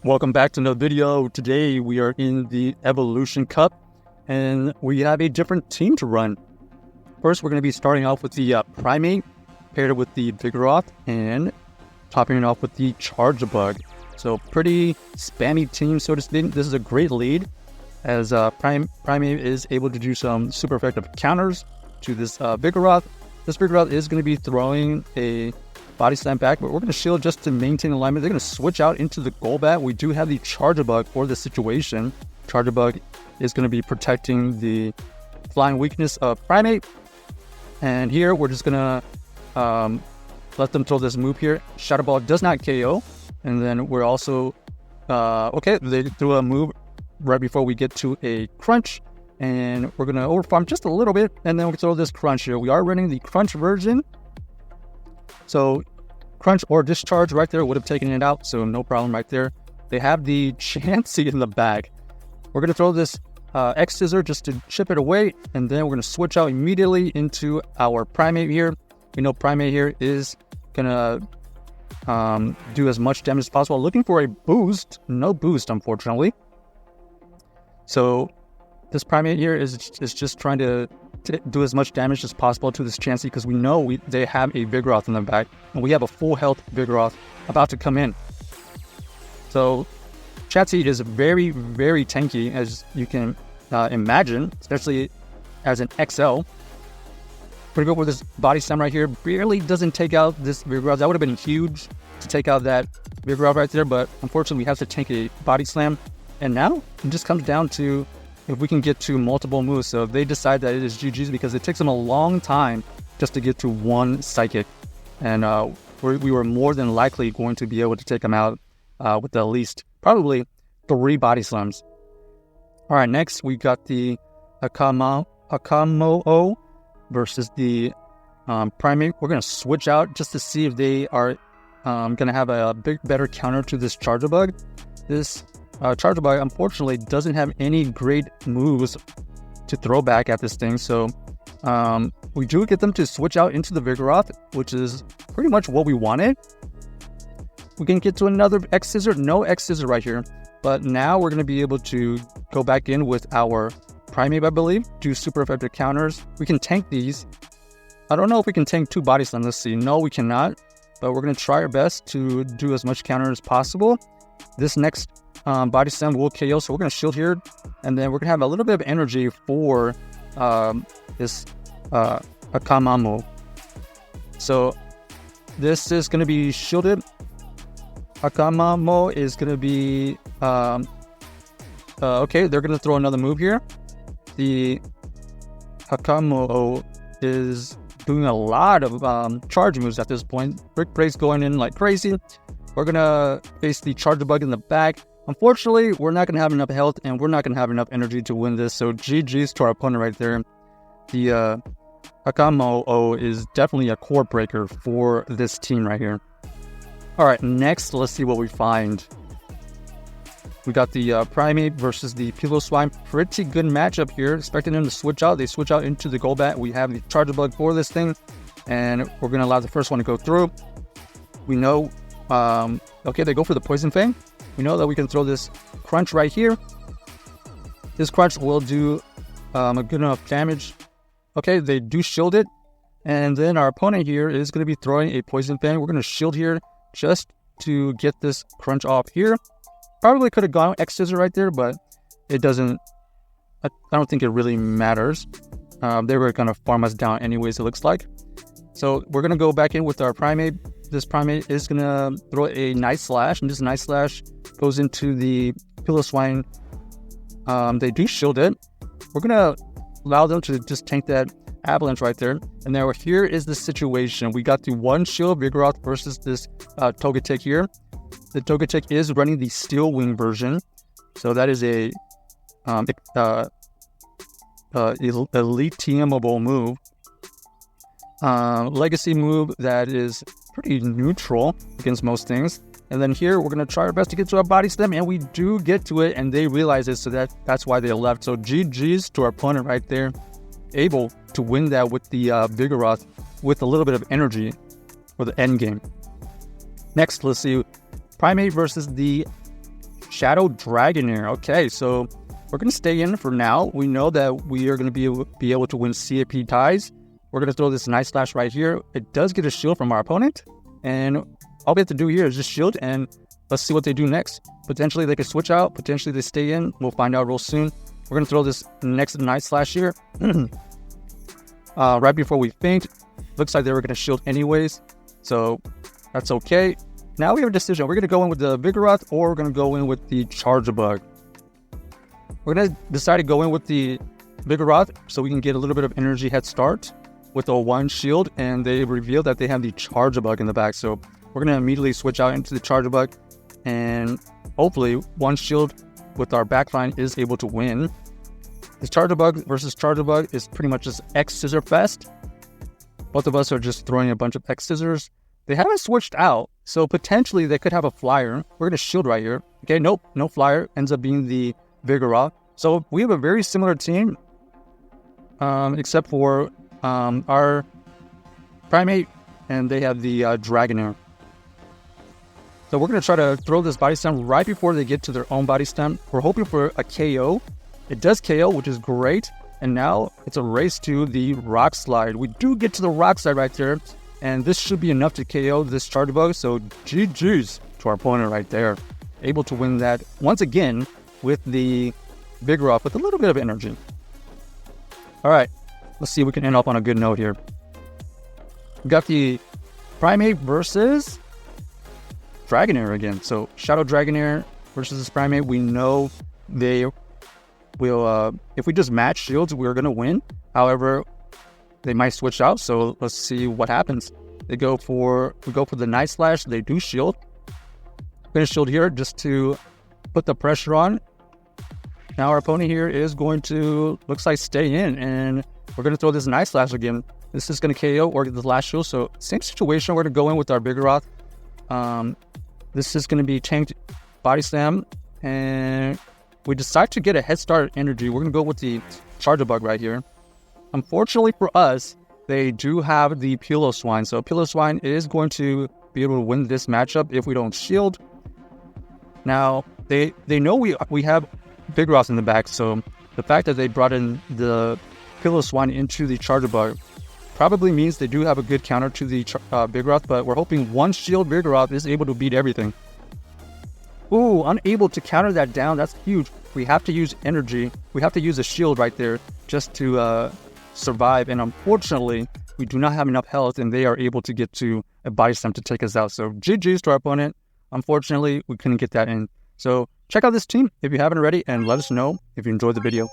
Welcome back to another video. Today we are in the Evolution Cup and we have a different team to run. First, we're going to be starting off with the Primeape paired with the Vigoroth and topping it off with the Charjabug. So pretty spammy team, so to speak. This is a great lead as Primeape is able to do some super effective counters to this Vigoroth. This Vigoroth is going to be throwing a Body Slam back, but we're going to shield just to maintain alignment. They're going to switch out into the Golbat. We do have the Charjabug for this situation. Charjabug is going to be protecting the flying weakness of Primeape. And here, we're just going to let them throw this move here. Shadow Ball does not KO. And then we're also... okay, they threw a move right before we get to a Crunch. And we're going to overfarm just a little bit. And then we throw this Crunch here. We are running the Crunch version. So Crunch or Discharge right there would have taken it out, so no problem right there. They have the Chansey in the bag. We're going to throw this X-Scissor just to chip it away, and then we're going to switch out immediately into our Primeape here. We know Primeape here is going to do as much damage as possible. Looking for a boost. No boost, unfortunately. So this Primeape here is just trying to do as much damage as possible to this Chansey because we know they have a Vigoroth in the back and we have a full health Vigoroth about to come in. So Chansey is very, very tanky, as you can imagine, especially as an XL. Pretty good with this Body Slam right here. Barely doesn't take out this Vigoroth. That would have been huge to take out that Vigoroth right there, but unfortunately we have to tank a Body Slam. And now it just comes down to if we can get to multiple moves. So they decide that it is GG's because it takes them a long time just to get to one Psychic. And we were more than likely going to be able to take them out with at least probably 3 Body Slams. All right, next we got the Akamoo versus the Primeape. We're going to switch out just to see if they are going to have a better counter to this Charjabug. This Charjabug, unfortunately, doesn't have any great moves to throw back at this thing, so we do get them to switch out into the Vigoroth, which is pretty much what we wanted. We can get to another X-Scissor. No X-Scissor right here, but now we're going to be able to go back in with our Primeape, I believe, do super effective counters. We can tank these. I don't know if we can tank 2 Body Slams. Let's see. No, we cannot, but we're going to try our best to do as much counter as possible. This next Body Slam will KO, so we're going to shield here, and then we're going to have a little bit of energy for this Akamoo. So this is going to be shielded. Akamoo is going to be okay, they're going to throw another move here. The Akamoo is doing a lot of charge moves at this point. Brick Break's going in like crazy. We're going to face the Charjabug in the back. Unfortunately, we're not going to have enough health, and we're not going to have enough energy to win this, so GG's to our opponent right there. The Akamoo is definitely a core breaker for this team right here. Alright, next, let's see what we find. We got the Primeape versus the Piloswine. Pretty good matchup here. Expecting them to switch out. They switch out into the Golbat. We have the Charjabug for this thing, and we're going to allow the first one to go through. We know... okay, they go for the Poison Fang. We know that we can throw this Crunch right here. This Crunch will do a good enough damage. Okay, they do shield it. And then our opponent here is going to be throwing a Poison Fang. We're going to shield here just to get this Crunch off here. Probably could have gone X-Scissor right there, but it doesn't... I don't think it really matters. They were going to farm us down anyways, it looks like. So we're going to go back in with our Primeape. This Primeape is going to throw a Night Slash, and this Night Slash goes into the Piloswine. They do shield it. We're going to allow them to just tank that Avalanche right there. And now here is the situation. We got the one shield Vigoroth versus this Togetic here. The Togetic is running the Steel Wing version. So that is a elite TMable move. Legacy move that is pretty neutral against most things. And then here we're going to try our best to get to our Body Slam, and we do get to it, and they realize it, so that's why they left. So GG's to our opponent right there, able to win that with the Vigoroth with a little bit of energy for the end game. Next, let's see Primeape versus the Shadow Dragonair. Okay, so we're going to stay in for now. We know that we are going to be able to win CAP ties. We're going to throw this Night Slash right here. It does get a shield from our opponent. And all we have to do here is just shield, and let's see what they do next. Potentially they could switch out. Potentially they stay in. We'll find out real soon. We're going to throw this next Night Slash here. Right before we faint. Looks like they were going to shield anyways. So that's okay. Now we have a decision. We're going to go in with the Vigoroth, or we're going to go in with the Charjabug. We're going to decide to go in with the Vigoroth so we can get a little bit of energy head start with a 1 shield, and they reveal that they have the Charjabug in the back. So we're going to immediately switch out into the Charjabug, and hopefully 1 shield with our backline is able to win. The Charjabug versus Charjabug is pretty much just X Scissor Fest. Both of us are just throwing a bunch of X Scissors. They haven't switched out, so potentially they could have a flyer. We're going to shield right here. Okay, nope, no flyer. Ends up being the Vigoroth. So we have a very similar team, except for our Primeape, and they have the Dragonair. So we're going to try to throw this body stem right before they get to their own body stem. We're hoping for a KO. It does KO, which is great. And now it's a race to the Rock Slide. We do get to the Rock Slide right there, and this should be enough to KO this Charjabug. So GG's to our opponent right there. Able to win that once again with the Vigoroth with a little bit of energy. All right, let's see if we can end up on a good note here. We got the Primeape versus Dragonair again. So Shadow Dragonair versus this Primeape. We know they will, if we just match shields, we're going to win. However, they might switch out. So let's see what happens. We go for the Night Slash. They do shield. I'm going to shield here just to put the pressure on. Now our opponent here is going to, looks like, stay in, and we're going to throw this Night Slash again. This is going to KO or get the last shield. So same situation. We're going to go in with our Vigoroth. This is going to be tanked body slam, and we decide to get a head start energy. We're going to go with the Charjabug right here. Unfortunately for us, they do have the Piloswine. So Piloswine is going to be able to win this matchup if we don't shield. Now, they know we have Vigoroth in the back, so the fact that they brought in the Piloswine into the Charjabug probably means they do have a good counter to the Vigoroth, but we're hoping 1 shield Vigoroth is able to beat everything. Ooh, unable to counter that down. That's huge. We have to use energy. We have to use a shield right there just to survive, and unfortunately, we do not have enough health, and they are able to get to a body slam to take us out. So GG's to our opponent. Unfortunately, we couldn't get that in. So check out this team if you haven't already, and let us know if you enjoyed the video.